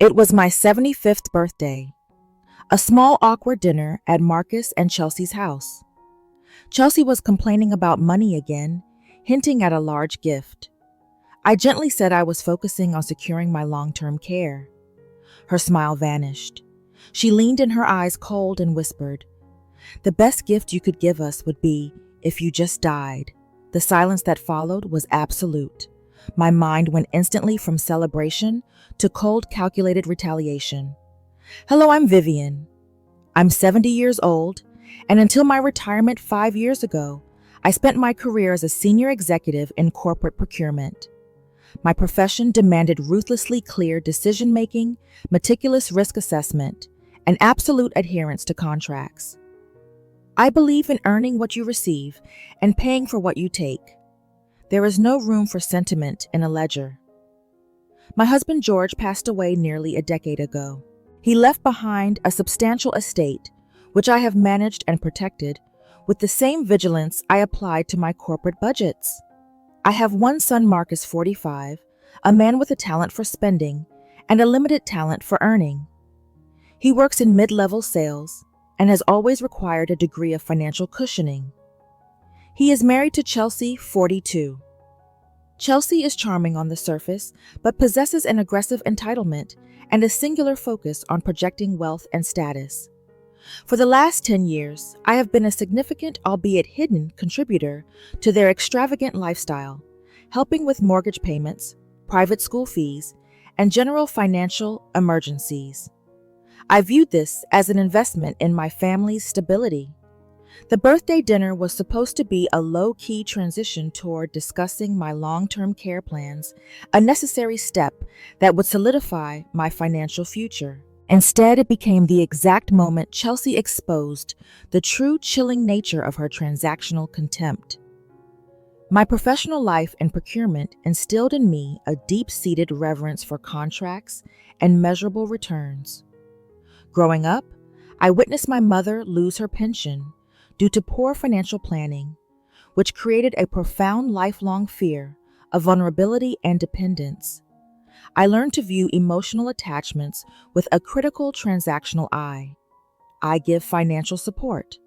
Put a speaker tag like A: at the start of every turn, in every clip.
A: It was my 75th birthday, a small awkward dinner at Marcus and Chelsea's house. Chelsea was complaining about money again, hinting at a large gift. I gently said I was focusing on securing my long-term care. Her smile vanished. She leaned in, her eyes cold, and whispered, "The best gift you could give us would be if you just died." The silence that followed was absolute. My mind went instantly from celebration to cold, calculated retaliation. "Hello, I'm Vivian. I'm 70 years old, and until my retirement 5 years ago, I spent my career as a senior executive in corporate procurement. My profession demanded ruthlessly clear decision-making, meticulous risk assessment, and absolute adherence to contracts. I believe in earning what you receive and paying for what you take. There is no room for sentiment in a ledger." My husband George passed away nearly a decade ago. He left behind a substantial estate, which I have managed and protected with the same vigilance I applied to my corporate budgets. I have one son, Marcus, 45, a man with a talent for spending and a limited talent for earning. He works in mid-level sales and has always required a degree of financial cushioning. He is married to Chelsea, 42. Chelsea is charming on the surface, but possesses an aggressive entitlement and a singular focus on projecting wealth and status. For the last 10 years, I have been a significant, albeit hidden, contributor to their extravagant lifestyle, helping with mortgage payments, private school fees, and general financial emergencies. I viewed this as an investment in my family's stability. The birthday dinner was supposed to be a low-key transition toward discussing my long-term care plans, a necessary step that would solidify my financial future. Instead, it became the exact moment Chelsea exposed the true chilling nature of her transactional contempt. My professional life in procurement instilled in me a deep-seated reverence for contracts and measurable returns. Growing up, I witnessed my mother lose her pension due to poor financial planning, which created a profound lifelong fear of vulnerability and dependence. I learned to view emotional attachments with a critical transactional eye. I give financial support.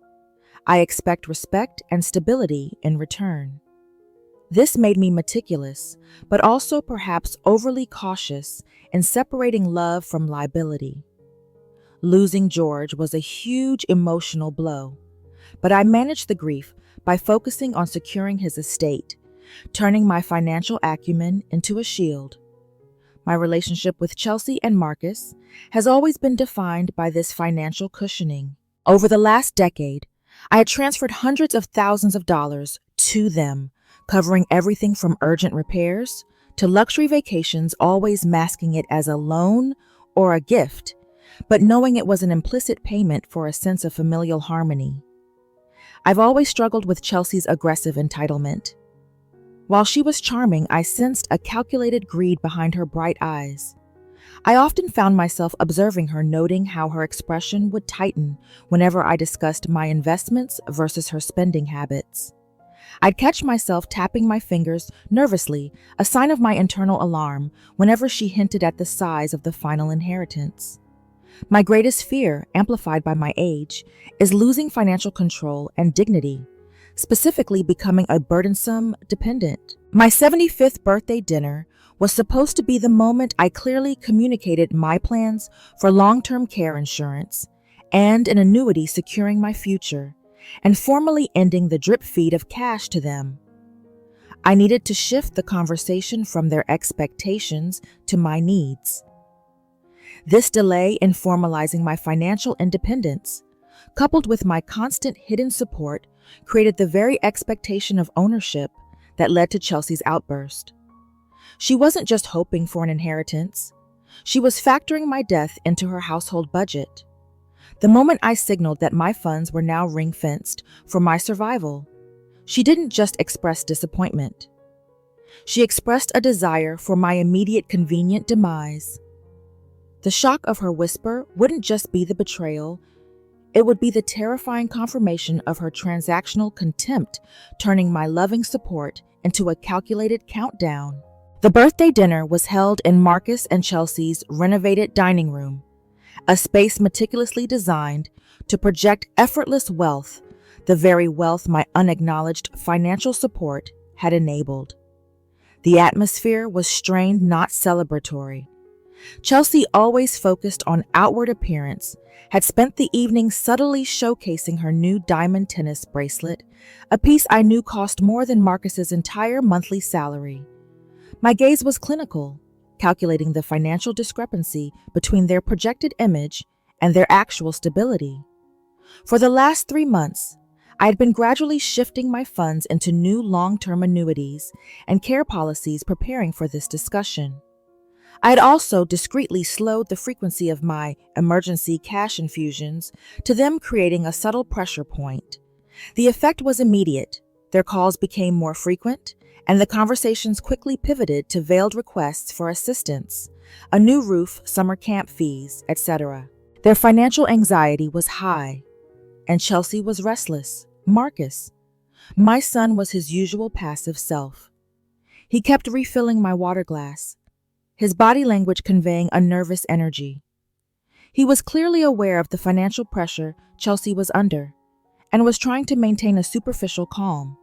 A: I expect respect and stability in return. This made me meticulous, but also perhaps overly cautious in separating love from liability. Losing George was a huge emotional blow, but I managed the grief by focusing on securing his estate, turning my financial acumen into a shield. My relationship with Chelsea and Marcus has always been defined by this financial cushioning. Over the last decade, I had transferred hundreds of thousands of dollars to them, covering everything from urgent repairs to luxury vacations, always masking it as a loan or a gift, but knowing it was an implicit payment for a sense of familial harmony. I've always struggled with Chelsea's aggressive entitlement. While she was charming, I sensed a calculated greed behind her bright eyes. I often found myself observing her, noting how her expression would tighten whenever I discussed my investments versus her spending habits. I'd catch myself tapping my fingers nervously, a sign of my internal alarm, whenever she hinted at the size of the final inheritance. My greatest fear, amplified by my age, is losing financial control and dignity, specifically becoming a burdensome dependent. My 75th birthday dinner was supposed to be the moment I clearly communicated my plans for long-term care insurance and an annuity securing my future, and formally ending the drip feed of cash to them. I needed to shift the conversation from their expectations to my needs. This delay in formalizing my financial independence, coupled with my constant hidden support, created the very expectation of ownership that led to Chelsea's outburst. She wasn't just hoping for an inheritance. She was factoring my death into her household budget. The moment I signaled that my funds were now ring-fenced for my survival, she didn't just express disappointment. She expressed a desire for my immediate convenient demise. The shock of her whisper wouldn't just be the betrayal, it would be the terrifying confirmation of her transactional contempt, turning my loving support into a calculated countdown. The birthday dinner was held in Marcus and Chelsea's renovated dining room, a space meticulously designed to project effortless wealth, the very wealth my unacknowledged financial support had enabled. The atmosphere was strained, not celebratory. Chelsea, always focused on outward appearance, had spent the evening subtly showcasing her new diamond tennis bracelet, a piece I knew cost more than Marcus's entire monthly salary. My gaze was clinical, calculating the financial discrepancy between their projected image and their actual stability. For the last 3 months, I had been gradually shifting my funds into new long-term annuities and care policies, preparing for this discussion. I had also discreetly slowed the frequency of my emergency cash infusions to them, creating a subtle pressure point. The effect was immediate. Their calls became more frequent, and the conversations quickly pivoted to veiled requests for assistance, a new roof, summer camp fees, etc. Their financial anxiety was high, and Chelsea was restless. Marcus, my son, was his usual passive self. He kept refilling my water glass, his body language conveying a nervous energy. He was clearly aware of the financial pressure Chelsea was under, and was trying to maintain a superficial calm.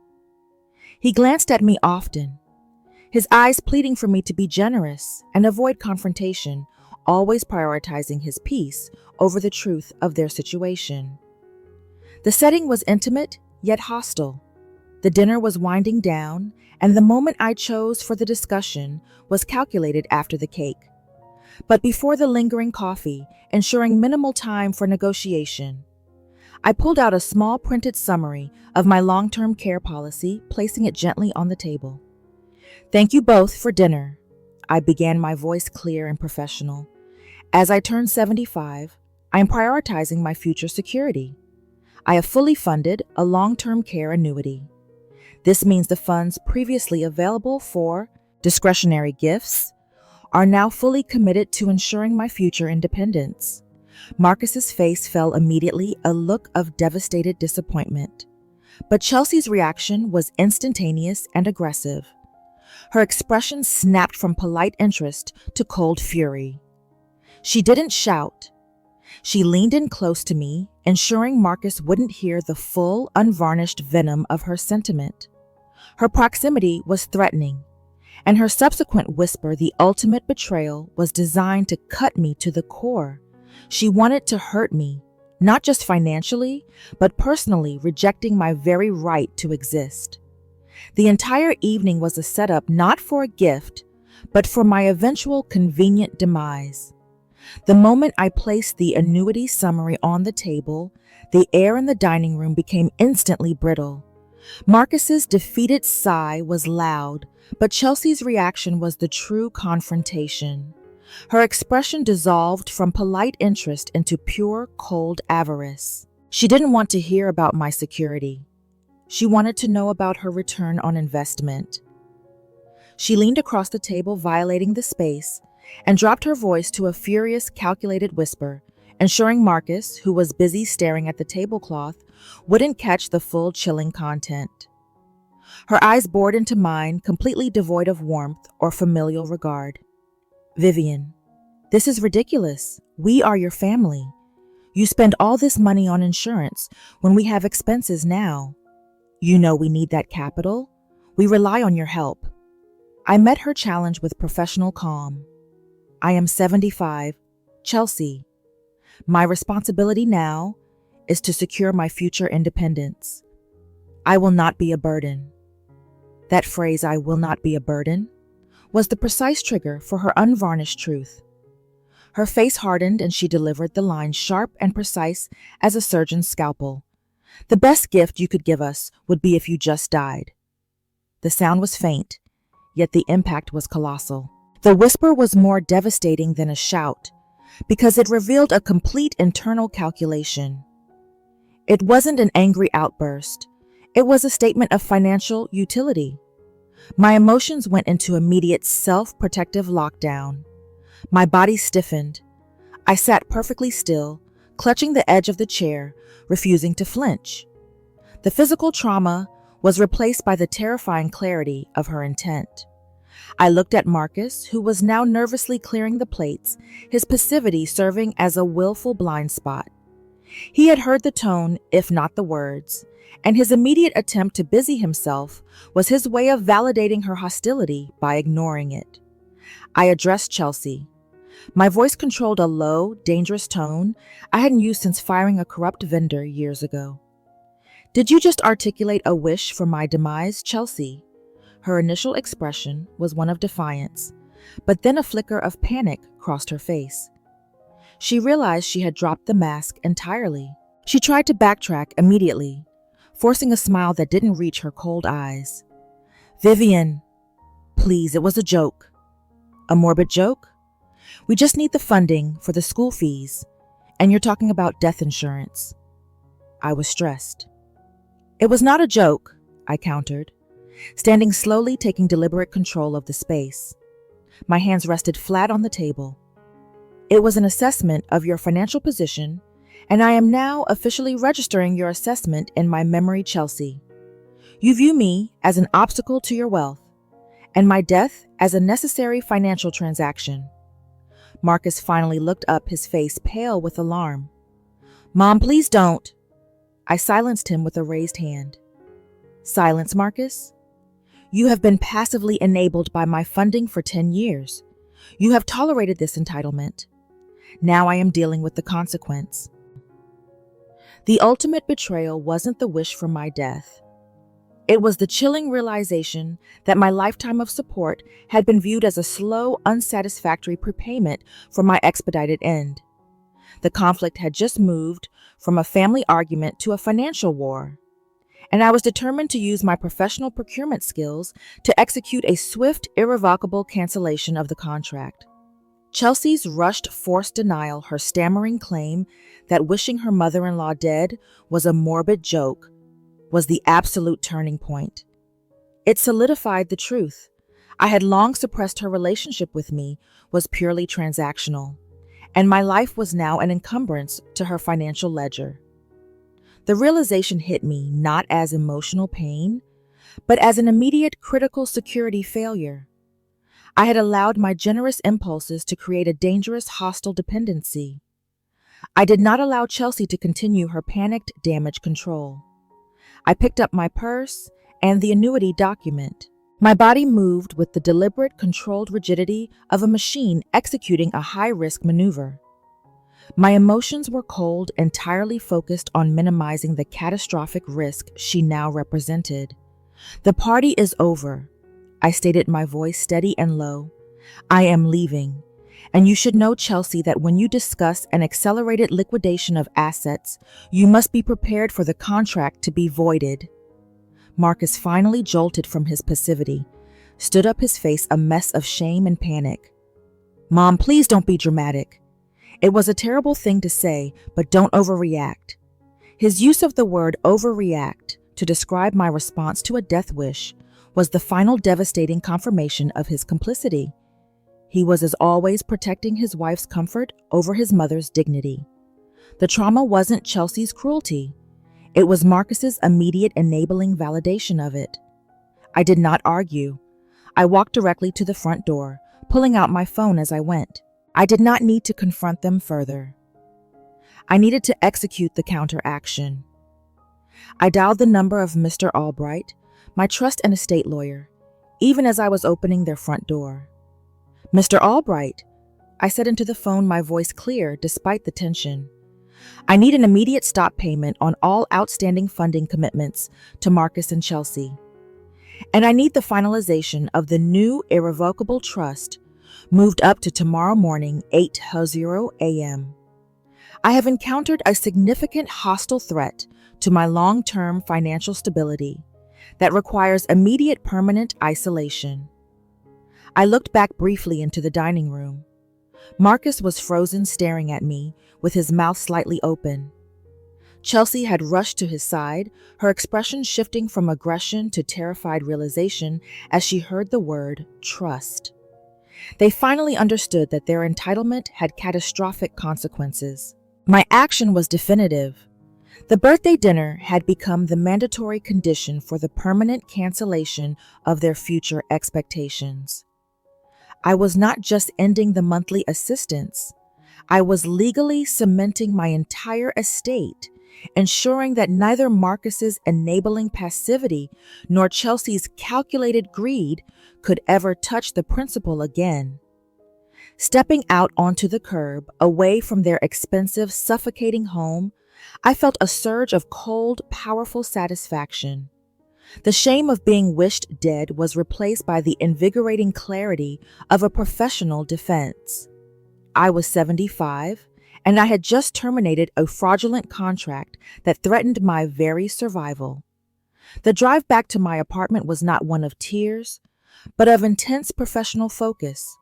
A: He glanced at me often, his eyes pleading for me to be generous and avoid confrontation, always prioritizing his peace over the truth of their situation. The setting was intimate, yet hostile. The dinner was winding down, and the moment I chose for the discussion was calculated after the cake. But before the lingering coffee, ensuring minimal time for negotiation, I pulled out a small printed summary of my long-term care policy, placing it gently on the table. "Thank you both for dinner," I began, my voice clear and professional. "As I turn 75, I am prioritizing my future security. I have fully funded a long-term care annuity. This means the funds previously available for discretionary gifts are now fully committed to ensuring my future independence." Marcus's face fell immediately, a look of devastated disappointment. But Chelsea's reaction was instantaneous and aggressive. Her expression snapped from polite interest to cold fury. She didn't shout. She leaned in close to me, ensuring Marcus wouldn't hear the full, unvarnished venom of her sentiment. Her proximity was threatening, and her subsequent whisper, the ultimate betrayal, was designed to cut me to the core. She wanted to hurt me, not just financially, but personally, rejecting my very right to exist. The entire evening was a setup not for a gift, but for my eventual convenient demise. The moment I placed the annuity summary on the table, the air in the dining room became instantly brittle. Marcus's defeated sigh was loud, but Chelsea's reaction was the true confrontation. Her expression dissolved from polite interest into pure, cold avarice. She didn't want to hear about my security. She wanted to know about her return on investment. She leaned across the table, violating the space, and dropped her voice to a furious, calculated whisper, ensuring Marcus, who was busy staring at the tablecloth, wouldn't catch the full chilling content. Her eyes bored into mine, completely devoid of warmth or familial regard. "Vivian, this is ridiculous. We are your family. You spend all this money on insurance when we have expenses now. You know we need that capital. We rely on your help." I met her challenge with professional calm. "I am 75, Chelsea. My responsibility now is to secure my future independence. I will not be a burden." That phrase, "I will not be a burden," was the precise trigger for her unvarnished truth. Her face hardened and she delivered the line sharp and precise as a surgeon's scalpel. "The best gift you could give us would be if you just died." The sound was faint, yet the impact was colossal. The whisper was more devastating than a shout, because it revealed a complete internal calculation. It wasn't an angry outburst. It was a statement of financial utility. My emotions went into immediate self-protective lockdown. My body stiffened. I sat perfectly still, clutching the edge of the chair, refusing to flinch. The physical trauma was replaced by the terrifying clarity of her intent. I looked at Marcus, who was now nervously clearing the plates, his passivity serving as a willful blind spot. He had heard the tone, if not the words, and his immediate attempt to busy himself was his way of validating her hostility by ignoring it. I addressed Chelsea. My voice controlled a low, dangerous tone I hadn't used since firing a corrupt vendor years ago. "Did you just articulate a wish for my demise, Chelsea?" Her initial expression was one of defiance, but then a flicker of panic crossed her face. She realized she had dropped the mask entirely. She tried to backtrack immediately, forcing a smile that didn't reach her cold eyes. "Vivian, please, it was a joke." "A morbid joke? We just need the funding for the school fees, and you're talking about death insurance." I was stressed. "It was not a joke," I countered, standing slowly, taking deliberate control of the space. My hands rested flat on the table. "It was an assessment of your financial position, and I am now officially registering your assessment in my memory, Chelsea. You view me as an obstacle to your wealth, and my death as a necessary financial transaction." Marcus finally looked up, his face pale with alarm. "Mom, please don't." I silenced him with a raised hand. "Silence, Marcus. You have been passively enabled by my funding for 10 years. You have tolerated this entitlement. Now I am dealing with the consequence." The ultimate betrayal wasn't the wish for my death. It was the chilling realization that my lifetime of support had been viewed as a slow, unsatisfactory prepayment for my expedited end. The conflict had just moved from a family argument to a financial war, and I was determined to use my professional procurement skills to execute a swift, irrevocable cancellation of the contract. Chelsea's rushed, forced denial, her stammering claim that wishing her mother-in-law dead was a morbid joke, was the absolute turning point. It solidified the truth. I had long suppressed her relationship with me was purely transactional, and my life was now an encumbrance to her financial ledger. The realization hit me not as emotional pain, but as an immediate critical security failure. I had allowed my generous impulses to create a dangerous, hostile dependency. I did not allow Chelsea to continue her panicked damage control. I picked up my purse and the annuity document. My body moved with the deliberate, controlled rigidity of a machine executing a high-risk maneuver. My emotions were cold, entirely focused on minimizing the catastrophic risk she now represented. "The party is over," I stated, my voice steady and low. "I am leaving, and you should know, Chelsea, that when you discuss an accelerated liquidation of assets, you must be prepared for the contract to be voided." Marcus finally jolted from his passivity, stood up, his face a mess of shame and panic. "Mom, please don't be dramatic. It was a terrible thing to say, but don't overreact." His use of the word overreact to describe my response to a death wish was the final devastating confirmation of his complicity. He was, as always, protecting his wife's comfort over his mother's dignity. The trauma wasn't Chelsea's cruelty. It was Marcus's immediate enabling validation of it. I did not argue. I walked directly to the front door, pulling out my phone as I went. I did not need to confront them further. I needed to execute the counteraction. I dialed the number of Mr. Albright, my trust and estate lawyer, even as I was opening their front door. "Mr. Albright," I said into the phone, my voice clear despite the tension. "I need an immediate stop payment on all outstanding funding commitments to Marcus and Chelsea. And I need the finalization of the new irrevocable trust moved up to tomorrow morning, 8:00 a.m. I have encountered a significant hostile threat to my long-term financial stability that requires immediate permanent isolation." I looked back briefly into the dining room. Marcus was frozen, staring at me, with his mouth slightly open. Chelsea had rushed to his side, her expression shifting from aggression to terrified realization as she heard the word trust. They finally understood that their entitlement had catastrophic consequences. My action was definitive. The birthday dinner had become the mandatory condition for the permanent cancellation of their future expectations. I was not just ending the monthly assistance, I was legally cementing my entire estate, ensuring that neither Marcus's enabling passivity nor Chelsea's calculated greed could ever touch the principal again. Stepping out onto the curb, away from their expensive, suffocating home, I felt a surge of cold, powerful satisfaction. The shame of being wished dead was replaced by the invigorating clarity of a professional defense. I was 75, and I had just terminated a fraudulent contract that threatened my very survival. The drive back to my apartment was not one of tears, but of intense professional focus.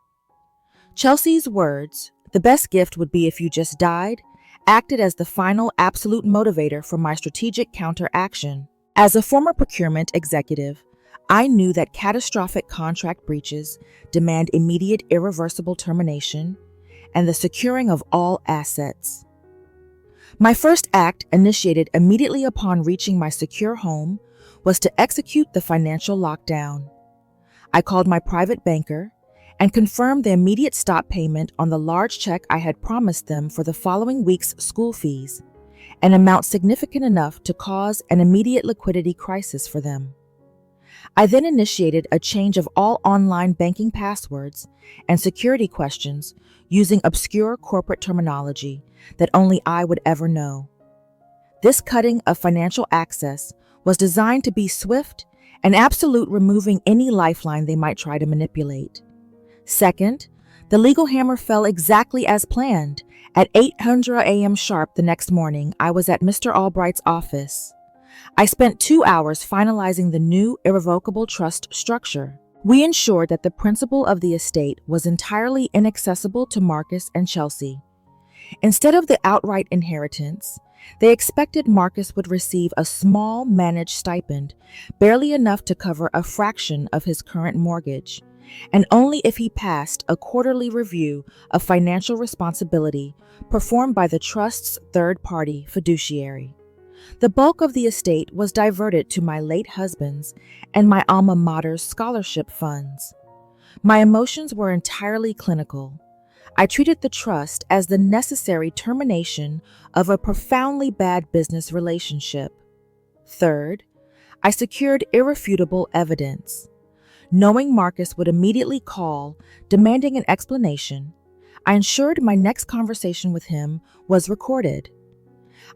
A: Chelsea's words, "The best gift would be if you just died," acted as the final absolute motivator for my strategic counteraction. As a former procurement executive, I knew that catastrophic contract breaches demand immediate irreversible termination and the securing of all assets. My first act, initiated immediately upon reaching my secure home, was to execute the financial lockdown. I called my private banker and confirmed the immediate stop payment on the large check I had promised them for the following week's school fees, an amount significant enough to cause an immediate liquidity crisis for them. I then initiated a change of all online banking passwords and security questions using obscure corporate terminology that only I would ever know. This cutting of financial access was designed to be swift and absolute, removing any lifeline they might try to manipulate. Second, the legal hammer fell exactly as planned. At 8:00 a.m. sharp the next morning, I was at Mr. Albright's office. I spent 2 hours finalizing the new irrevocable trust structure. We ensured that the principal of the estate was entirely inaccessible to Marcus and Chelsea. Instead of the outright inheritance, they expected Marcus would receive a small managed stipend, barely enough to cover a fraction of his current mortgage, and only if he passed a quarterly review of financial responsibility performed by the trust's third-party fiduciary. The bulk of the estate was diverted to my late husband's and my alma mater's scholarship funds. My emotions were entirely clinical. I treated the trust as the necessary termination of a profoundly bad business relationship. Third, I secured irrefutable evidence. Knowing Marcus would immediately call, demanding an explanation, I ensured my next conversation with him was recorded.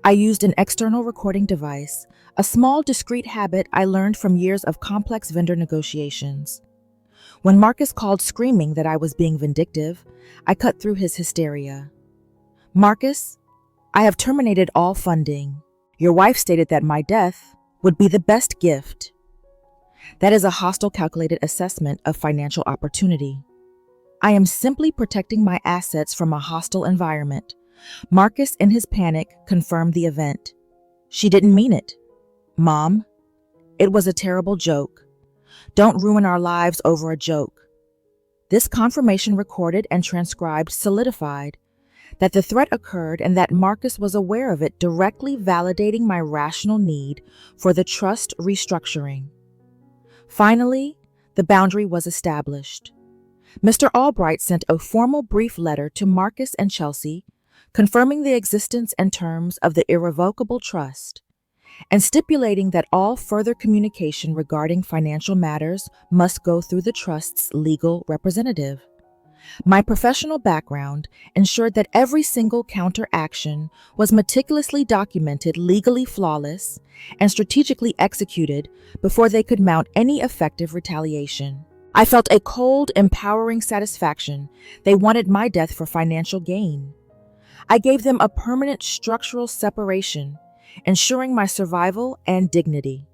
A: I used an external recording device, a small discreet habit I learned from years of complex vendor negotiations. When Marcus called screaming that I was being vindictive, I cut through his hysteria. "Marcus, I have terminated all funding. Your wife stated that my death would be the best gift. That is a hostile calculated assessment of financial opportunity. I am simply protecting my assets from a hostile environment." Marcus, in his panic, confirmed the event. "She didn't mean it. Mom, it was a terrible joke. Don't ruin our lives over a joke." This confirmation, recorded and transcribed, solidified that the threat occurred and that Marcus was aware of it, directly validating my rational need for the trust restructuring. Finally, the boundary was established. Mr. Albright sent a formal brief letter to Marcus and Chelsea, confirming the existence and terms of the irrevocable trust, and stipulating that all further communication regarding financial matters must go through the trust's legal representative. My professional background ensured that every single counteraction was meticulously documented, legally flawless, and strategically executed before they could mount any effective retaliation. I felt a cold, empowering satisfaction. They wanted my death for financial gain. I gave them a permanent structural separation, ensuring my survival and dignity.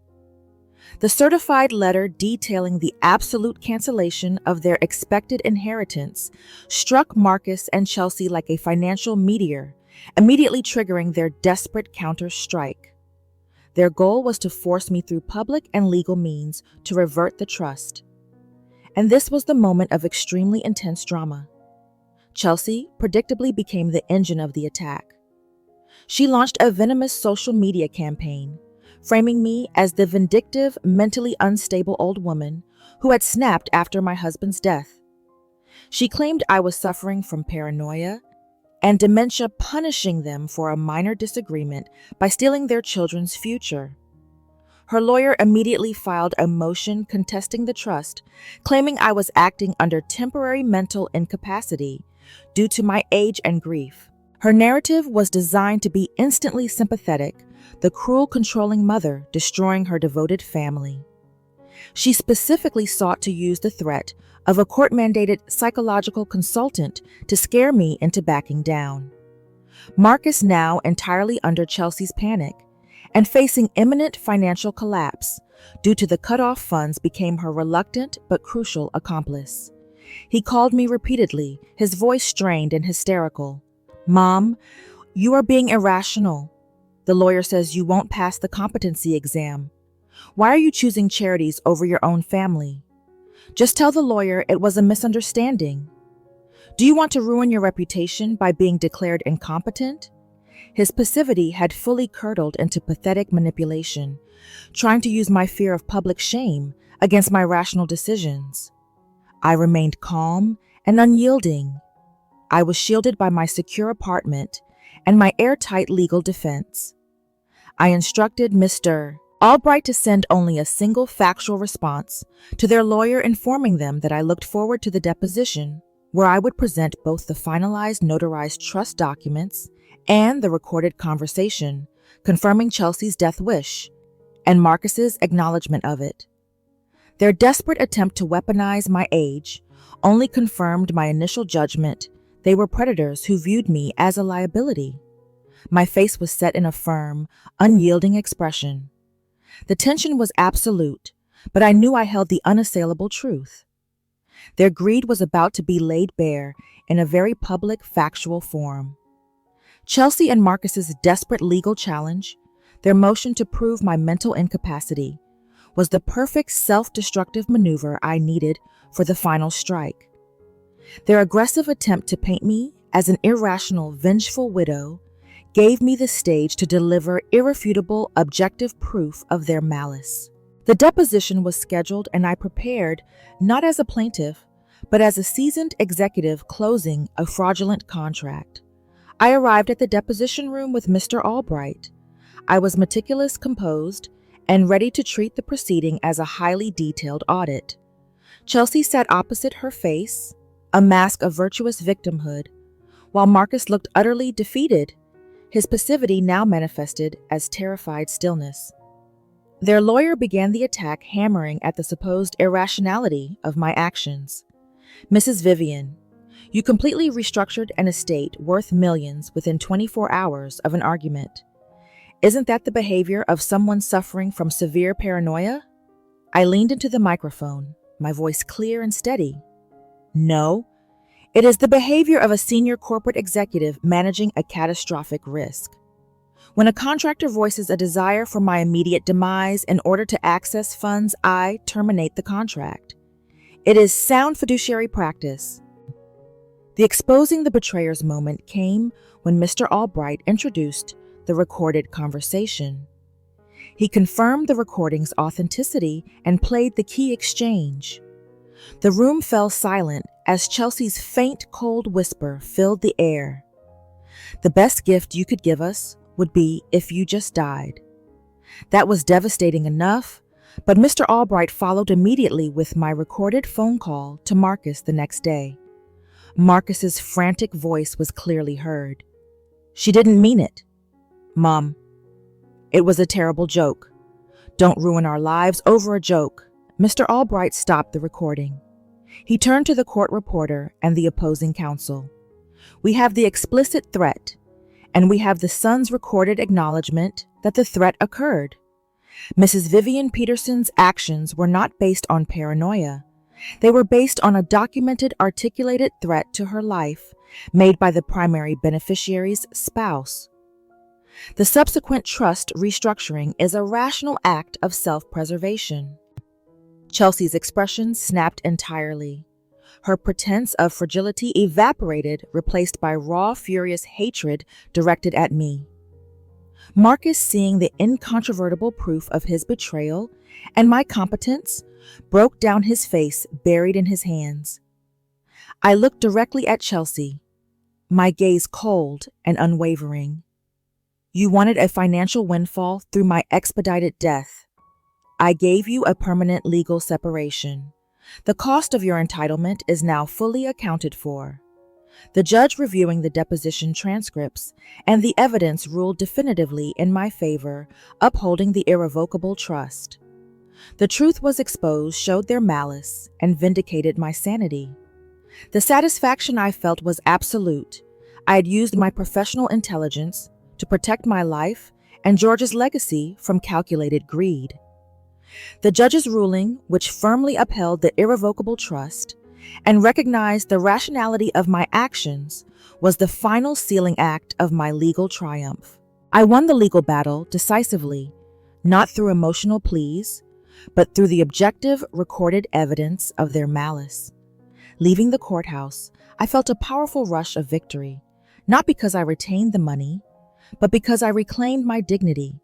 A: The certified letter detailing the absolute cancellation of their expected inheritance struck Marcus and Chelsea like a financial meteor, immediately triggering their desperate counter-strike. Their goal was to force me through public and legal means to revert the trust. And this was the moment of extremely intense drama. Chelsea predictably became the engine of the attack. She launched a venomous social media campaign, framing me as the vindictive, mentally unstable old woman who had snapped after my husband's death. She claimed I was suffering from paranoia and dementia, punishing them for a minor disagreement by stealing their children's future. Her lawyer immediately filed a motion contesting the trust, claiming I was acting under temporary mental incapacity due to my age and grief. Her narrative was designed to be instantly sympathetic, the cruel, controlling mother destroying her devoted family. She specifically sought to use the threat of a court-mandated psychological consultant to scare me into backing down. Marcus, now entirely under Chelsea's panic and facing imminent financial collapse due to the cut-off funds, became her reluctant but crucial accomplice. He called me repeatedly, his voice strained and hysterical. "Mom, you are being irrational. The lawyer says you won't pass the competency exam. Why are you choosing charities over your own family? Just tell the lawyer it was a misunderstanding. Do you want to ruin your reputation by being declared incompetent?" His passivity had fully curdled into pathetic manipulation, trying to use my fear of public shame against my rational decisions. I remained calm and unyielding. I was shielded by my secure apartment and my airtight legal defense. I instructed Mr. Albright to send only a single factual response to their lawyer, informing them that I looked forward to the deposition, where I would present both the finalized notarized trust documents and the recorded conversation confirming Chelsea's death wish and Marcus's acknowledgement of it. Their desperate attempt to weaponize my age only confirmed my initial judgment. They were predators who viewed me as a liability. My face was set in a firm, unyielding expression. The tension was absolute, but I knew I held the unassailable truth. Their greed was about to be laid bare in a very public, factual form. Chelsea and Marcus's desperate legal challenge, their motion to prove my mental incapacity, was the perfect self-destructive maneuver I needed for the final strike. Their aggressive attempt to paint me as an irrational, vengeful widow gave me the stage to deliver irrefutable, objective proof of their malice. The deposition was scheduled, and I prepared not as a plaintiff, but as a seasoned executive closing a fraudulent contract. I arrived at the deposition room with Mr. Albright. I was meticulous, composed, and ready to treat the proceeding as a highly detailed audit. Chelsea sat opposite, her face a mask of virtuous victimhood, while Marcus looked utterly defeated, his passivity now manifested as terrified stillness. Their lawyer began the attack, hammering at the supposed irrationality of my actions. "Mrs. Vivian, you completely restructured an estate worth millions within 24 hours of an argument. Isn't that the behavior of someone suffering from severe paranoia?" I leaned into the microphone, my voice clear and steady. "No, it is the behavior of a senior corporate executive managing a catastrophic risk. When a contractor voices a desire for my immediate demise in order to access funds, I terminate the contract. It is sound fiduciary practice." The exposing the betrayer's moment came when Mr. Albright introduced the recorded conversation. He confirmed the recording's authenticity and played the key exchange. The room fell silent as Chelsea's faint, cold whisper filled the air. "The best gift you could give us would be if you just died." That was devastating enough, but Mr. Albright followed immediately with my recorded phone call to Marcus the next day. Marcus's frantic voice was clearly heard. "She didn't mean it. Mom, it was a terrible joke. Don't ruin our lives over a joke." Mr. Albright stopped the recording. He turned to the court reporter and the opposing counsel. "We have the explicit threat, and we have the son's recorded acknowledgement that the threat occurred. Mrs. Vivian Peterson's actions were not based on paranoia. They were based on a documented, articulated threat to her life made by the primary beneficiary's spouse. The subsequent trust restructuring is a rational act of self-preservation." Chelsea's expression snapped entirely. Her pretense of fragility evaporated, replaced by raw, furious hatred directed at me. Marcus, seeing the incontrovertible proof of his betrayal and my competence, broke down, his face buried in his hands. I looked directly at Chelsea, my gaze cold and unwavering. You wanted a financial windfall through my expedited death. I gave you a permanent legal separation. The cost of your entitlement is now fully accounted for. The judge reviewing the deposition transcripts and the evidence ruled definitively in my favor, upholding the irrevocable trust. The truth was exposed, showed their malice, and vindicated my sanity. The satisfaction I felt was absolute. I had used my professional intelligence to protect my life and George's legacy from calculated greed. The judge's ruling, which firmly upheld the irrevocable trust and recognized the rationality of my actions, was the final sealing act of my legal triumph. I won the legal battle decisively, not through emotional pleas, but through the objective, recorded evidence of their malice. Leaving the courthouse, I felt a powerful rush of victory, not because I retained the money, but because I reclaimed my dignity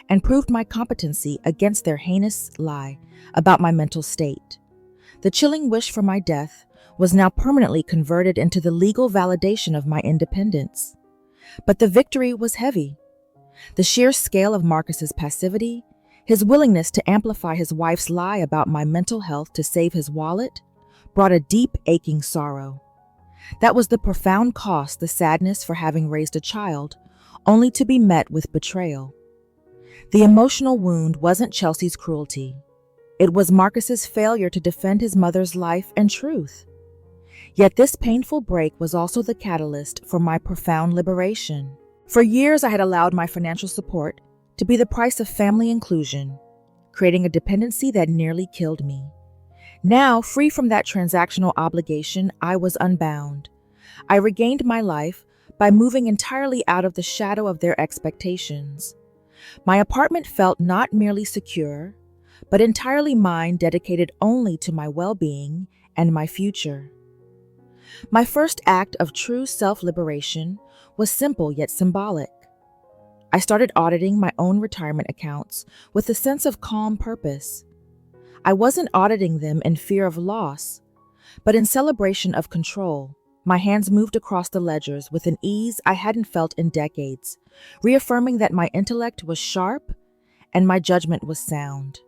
A: and proved my competency against their heinous lie about my mental state. The chilling wish for my death was now permanently converted into the legal validation of my independence. But the victory was heavy. The sheer scale of Marcus's passivity, his willingness to amplify his wife's lie about my mental health to save his wallet, brought a deep, aching sorrow. That was the profound cost, the sadness for having raised a child, only to be met with betrayal. The emotional wound wasn't Chelsea's cruelty. It was Marcus's failure to defend his mother's life and truth. Yet this painful break was also the catalyst for my profound liberation. For years, I had allowed my financial support to be the price of family inclusion, creating a dependency that nearly killed me. Now, free from that transactional obligation, I was unbound. I regained my life by moving entirely out of the shadow of their expectations. My apartment felt not merely secure, but entirely mine, dedicated only to my well-being and my future. My first act of true self-liberation was simple yet symbolic. I started auditing my own retirement accounts with a sense of calm purpose. I wasn't auditing them in fear of loss, but in celebration of control. My hands moved across the ledgers with an ease I hadn't felt in decades, reaffirming that my intellect was sharp and my judgment was sound.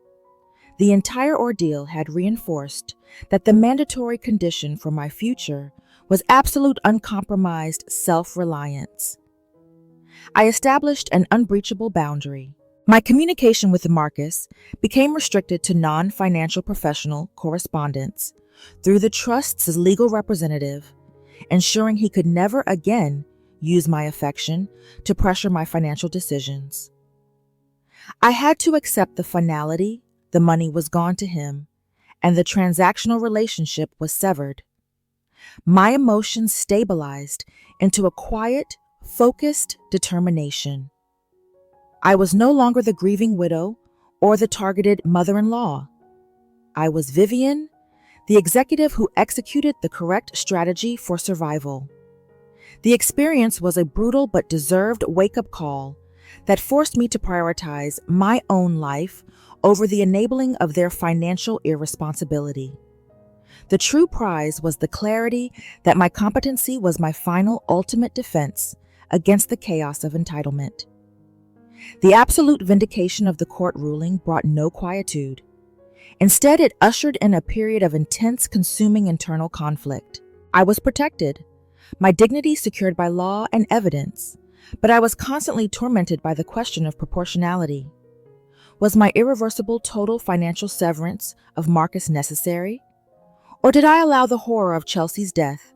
A: The entire ordeal had reinforced that the mandatory condition for my future was absolute uncompromised self-reliance. I established an unbreachable boundary. My communication with Marcus became restricted to non-financial professional correspondence through the trust's legal representative, ensuring he could never again use my affection to pressure my financial decisions. I had to accept the finality. The money was gone to him, and the transactional relationship was severed. My emotions stabilized into a quiet, focused determination. I was no longer the grieving widow or the targeted mother-in-law. I was Vivian, the executive who executed the correct strategy for survival. The experience was a brutal but deserved wake-up call that forced me to prioritize my own life over the enabling of their financial irresponsibility. The true prize was the clarity that my competency was my final ultimate defense against the chaos of entitlement. The absolute vindication of the court ruling brought no quietude. Instead, it ushered in a period of intense, consuming internal conflict. I was protected, my dignity secured by law and evidence, but I was constantly tormented by the question of proportionality. Was my irreversible total financial severance of Marcus necessary? Or did I allow the horror of Chelsea's death,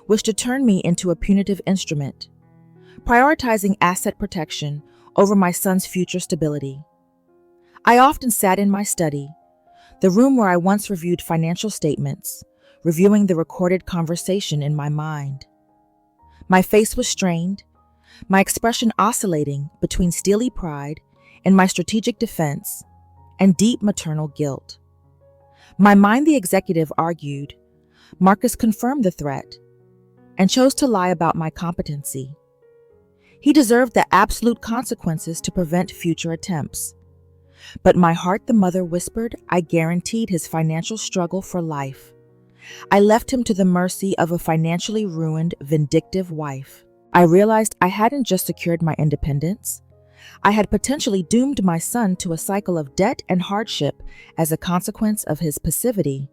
A: which to turn me into a punitive instrument, prioritizing asset protection over my son's future stability? I often sat in my study, the room where I once reviewed financial statements, reviewing the recorded conversation in my mind. My face was strained, my expression oscillating between steely pride in my strategic defense and deep maternal guilt. My mind, the executive, argued Marcus confirmed the threat and chose to lie about my competency. He deserved the absolute consequences to prevent future attempts. But my heart, the mother, whispered I guaranteed his financial struggle for life. I left him to the mercy of a financially ruined, vindictive wife. I realized I hadn't just secured my independence. I had potentially doomed my son to a cycle of debt and hardship as a consequence of his passivity.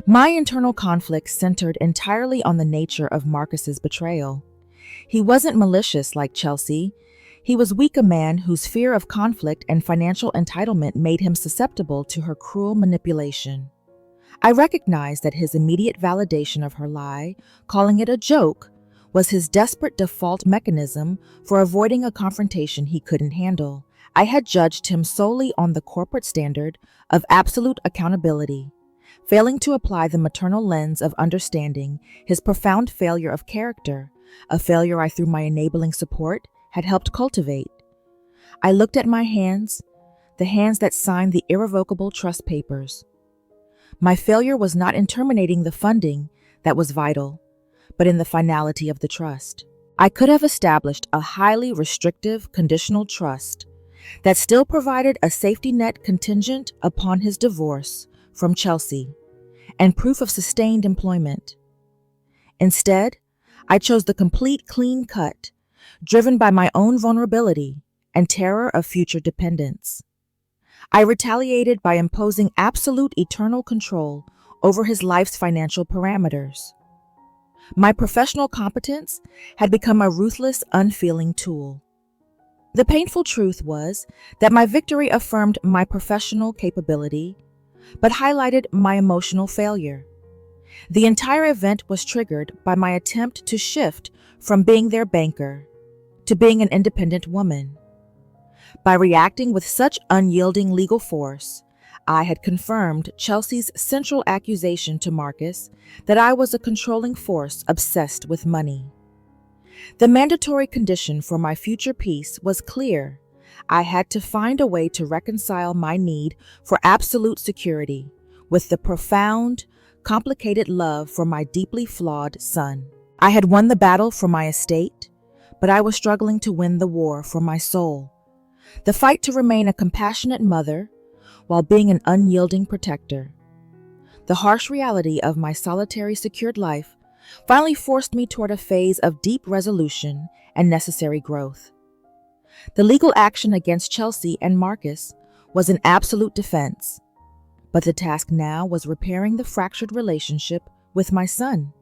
A: My internal conflict centered entirely on the nature of Marcus's betrayal. He wasn't malicious like Chelsea. He was weak, a man whose fear of conflict and financial entitlement made him susceptible to her cruel manipulation. I recognized that his immediate validation of her lie, calling it a joke, was his desperate default mechanism for avoiding a confrontation he couldn't handle. I had judged him solely on the corporate standard of absolute accountability, failing to apply the maternal lens of understanding his profound failure of character, a failure I, through my enabling support, had helped cultivate. I looked at my hands, the hands that signed the irrevocable trust papers. My failure was not in terminating the funding that was vital, but in the finality of the trust. I could have established a highly restrictive conditional trust that still provided a safety net contingent upon his divorce from Chelsea and proof of sustained employment. Instead, I chose the complete clean cut, driven by my own vulnerability and terror of future dependence. I retaliated by imposing absolute eternal control over his life's financial parameters. My professional competence had become a ruthless, unfeeling tool. The painful truth was that my victory affirmed my professional capability, but highlighted my emotional failure. The entire event was triggered by my attempt to shift from being their banker to being an independent woman. By reacting with such unyielding legal force, I had confirmed Chelsea's central accusation to Marcus that I was a controlling force obsessed with money. The mandatory condition for my future peace was clear. I had to find a way to reconcile my need for absolute security with the profound, complicated love for my deeply flawed son. I had won the battle for my estate, but I was struggling to win the war for my soul. The fight to remain a compassionate mother while being an unyielding protector. The harsh reality of my solitary secured life finally forced me toward a phase of deep resolution and necessary growth. The legal action against Chelsea and Marcus was an absolute defense, but the task now was repairing the fractured relationship with my son,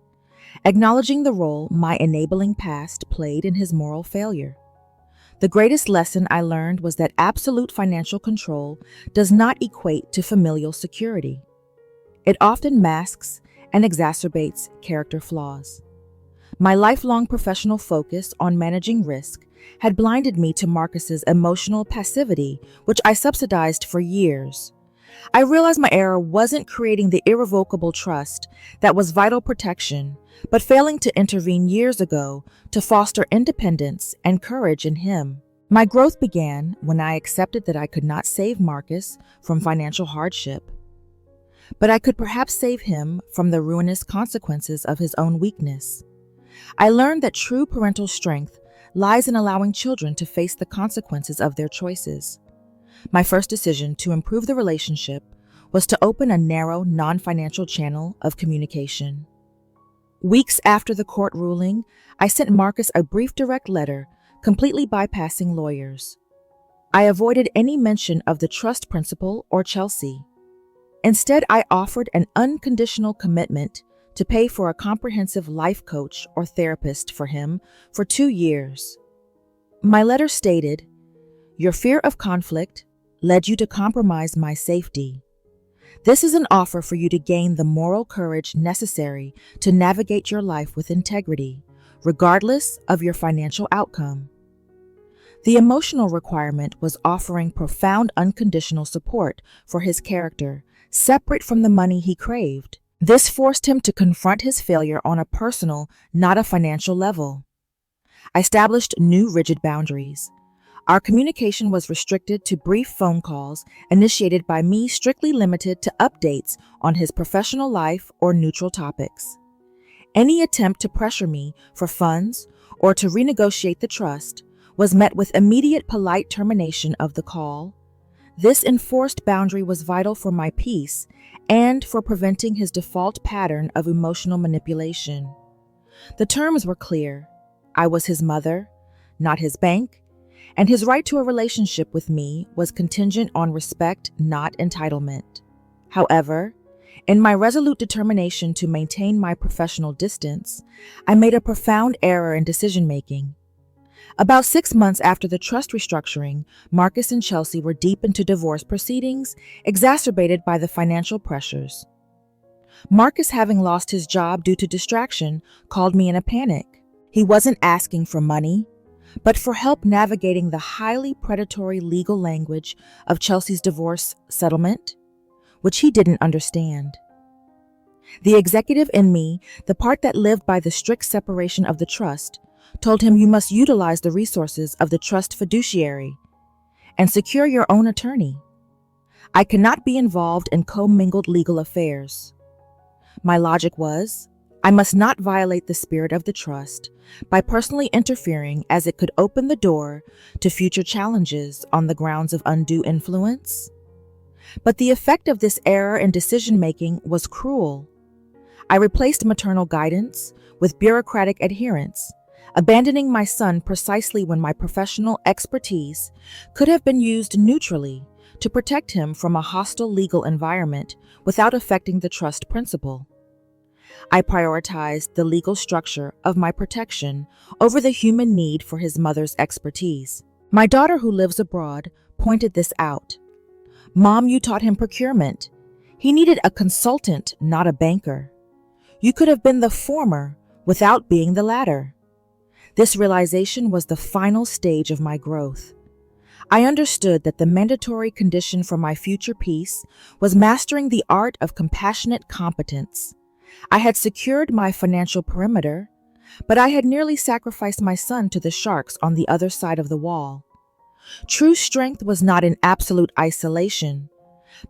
A: acknowledging the role my enabling past played in his moral failure. The greatest lesson I learned was that absolute financial control does not equate to familial security. It often masks and exacerbates character flaws. My lifelong professional focus on managing risk had blinded me to Marcus's emotional passivity, which I subsidized for years. I realized my error wasn't creating the irrevocable trust that was vital protection, but failing to intervene years ago to foster independence and courage in him. My growth began when I accepted that I could not save Marcus from financial hardship, but I could perhaps save him from the ruinous consequences of his own weakness. I learned that true parental strength lies in allowing children to face the consequences of their choices. My first decision to improve the relationship was to open a narrow, non-financial channel of communication. Weeks after the court ruling, I sent Marcus a brief direct letter, completely bypassing lawyers. I avoided any mention of the trust principle or Chelsea. Instead, I offered an unconditional commitment to pay for a comprehensive life coach or therapist for him for 2 years. My letter stated, "Your fear of conflict led you to compromise my safety. This is an offer for you to gain the moral courage necessary to navigate your life with integrity, regardless of your financial outcome." The emotional requirement was offering profound unconditional support for his character, separate from the money he craved. This forced him to confront his failure on a personal, not a financial level. I established new rigid boundaries. Our communication was restricted to brief phone calls initiated by me, strictly limited to updates on his professional life or neutral topics. Any attempt to pressure me for funds or to renegotiate the trust was met with immediate polite termination of the call. This enforced boundary was vital for my peace and for preventing his default pattern of emotional manipulation. The terms were clear. I was his mother, not his bank, and his right to a relationship with me was contingent on respect, not entitlement. However, in my resolute determination to maintain my professional distance, I made a profound error in decision-making. About 6 months after the trust restructuring, Marcus and Chelsea were deep into divorce proceedings, exacerbated by the financial pressures. Marcus, having lost his job due to distraction, called me in a panic. He wasn't asking for money, but for help navigating the highly predatory legal language of Chelsea's divorce settlement, which he didn't understand. The executive in me, the part that lived by the strict separation of the trust, told him you must utilize the resources of the trust fiduciary and secure your own attorney. I cannot be involved in commingled legal affairs. My logic was, I must not violate the spirit of the trust by personally interfering, as it could open the door to future challenges on the grounds of undue influence. But the effect of this error in decision-making was cruel. I replaced maternal guidance with bureaucratic adherence, abandoning my son precisely when my professional expertise could have been used neutrally to protect him from a hostile legal environment without affecting the trust principle. I prioritized the legal structure of my protection over the human need for his mother's expertise. My daughter, who lives abroad, pointed this out. Mom, you taught him procurement. He needed a consultant, not a banker. You could have been the former without being the latter. This realization was the final stage of my growth. I understood that the mandatory condition for my future peace was mastering the art of compassionate competence. I had secured my financial perimeter, but I had nearly sacrificed my son to the sharks on the other side of the wall. True strength was not in absolute isolation,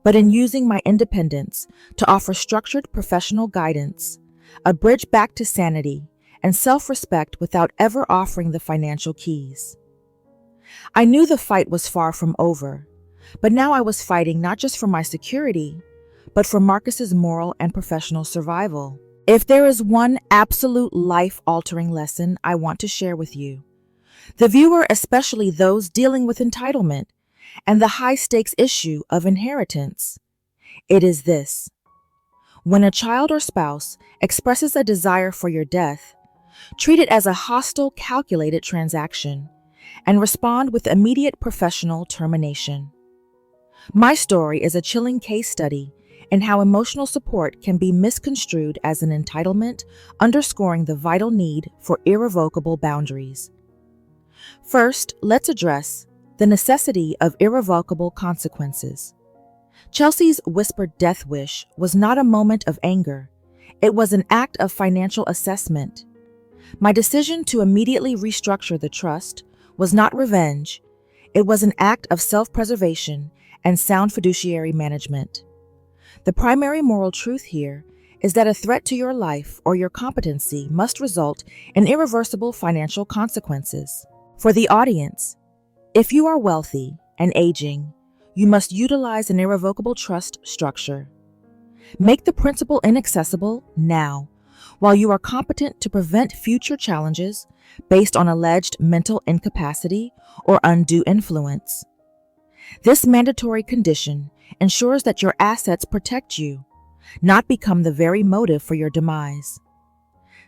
A: but in using my independence to offer structured professional guidance, a bridge back to sanity and self-respect without ever offering the financial keys. I knew the fight was far from over, but now I was fighting not just for my security, but for Marcus's moral and professional survival. If there is one absolute life-altering lesson I want to share with you, the viewer, especially those dealing with entitlement and the high-stakes issue of inheritance, it is this. When a child or spouse expresses a desire for your death, treat it as a hostile, calculated transaction and respond with immediate professional termination. My story is a chilling case study in how emotional support can be misconstrued as an entitlement, underscoring the vital need for irrevocable boundaries. First, let's address the necessity of irrevocable consequences. Chelsea's whispered death wish was not a moment of anger. It was an act of financial assessment. My decision to immediately restructure the trust was not revenge. It was an act of self-preservation and sound fiduciary management. The primary moral truth here is that a threat to your life or your competency must result in irreversible financial consequences. For the audience, if you are wealthy and aging, you must utilize an irrevocable trust structure. Make the principle inaccessible now, while you are competent to prevent future challenges based on alleged mental incapacity or undue influence. This mandatory condition ensures that your assets protect you, not become the very motive for your demise.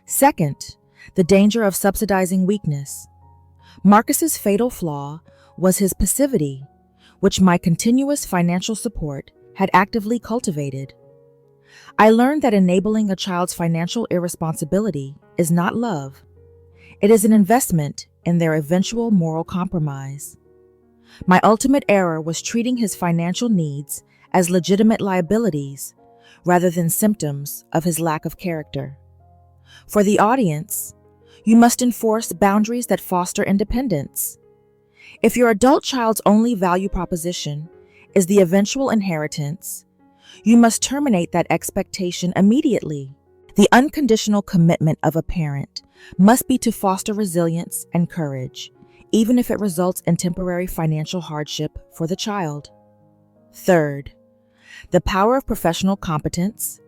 A: Second, the danger of subsidizing weakness. Marcus's fatal flaw was his passivity, which my continuous financial support had actively cultivated. I learned that enabling a child's financial irresponsibility is not love. It is an investment in their eventual moral compromise. My ultimate error was treating his financial needs as legitimate liabilities rather than symptoms of his lack of character. For the audience, you must enforce boundaries that foster independence. If your adult child's only value proposition is the eventual inheritance, you must terminate that expectation immediately. The unconditional commitment of a parent must be to foster resilience and courage, even if it results in temporary financial hardship for the child. Third, The power of professional competence.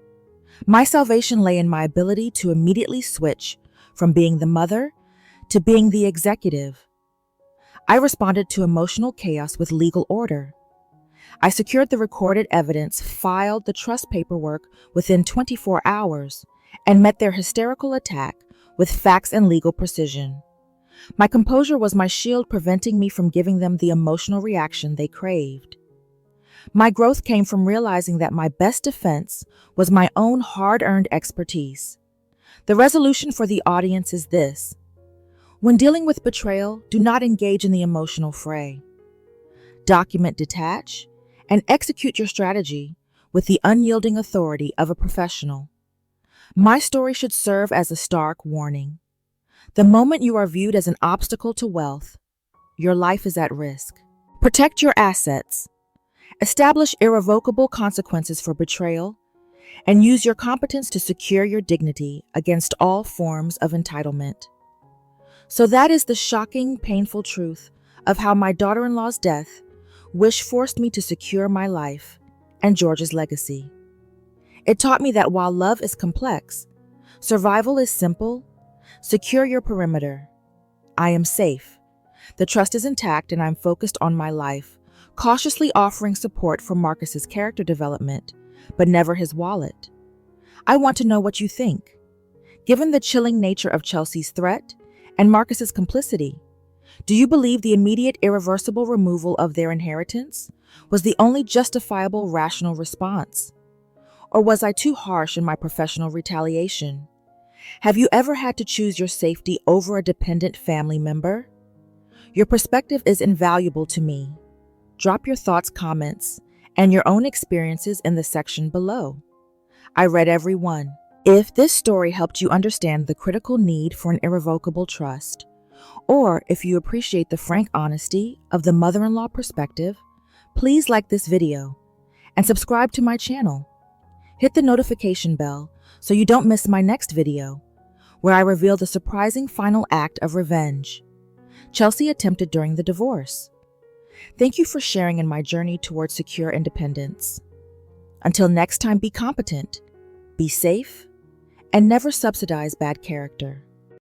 A: My salvation lay in my ability to immediately switch from being the mother to being the executive. I responded to emotional chaos with legal order. I secured the recorded evidence, filed the trust paperwork within 24 hours, and met their hysterical attack with facts and legal precision. My composure was my shield, preventing me from giving them the emotional reaction they craved. My growth came from realizing that my best defense was my own hard-earned expertise. The resolution for the audience is this: when dealing with betrayal, do not engage in the emotional fray. Document, detach, and execute your strategy with the unyielding authority of a professional. My story should serve as a stark warning. The moment you are viewed as an obstacle to wealth, your life is at risk. Protect your assets. Establish irrevocable consequences for betrayal, and use your competence to secure your dignity against all forms of entitlement. So that is the shocking, painful truth of how my daughter-in-law's death wish forced me to secure my life and George's legacy. It taught me that while love is complex, survival is simple. Secure your perimeter. I am safe. The trust is intact, and I'm focused on my life, cautiously offering support for Marcus's character development, but never his wallet. I want to know what you think. Given the chilling nature of Chelsea's threat and Marcus's complicity, do you believe the immediate, irreversible removal of their inheritance was the only justifiable, rational response? Or was I too harsh in my professional retaliation? Have you ever had to choose your safety over a dependent family member? Your perspective is invaluable to me. Drop your thoughts, comments, and your own experiences in the section below. I read every one. If this story helped you understand the critical need for an irrevocable trust, or if you appreciate the frank honesty of the mother-in-law perspective, please like this video and subscribe to my channel. Hit the notification bell so you don't miss my next video, where I reveal the surprising final act of revenge Chelsea attempted during the divorce. Thank you for sharing in my journey towards secure independence. Until next time, be competent, be safe, and never subsidize bad character.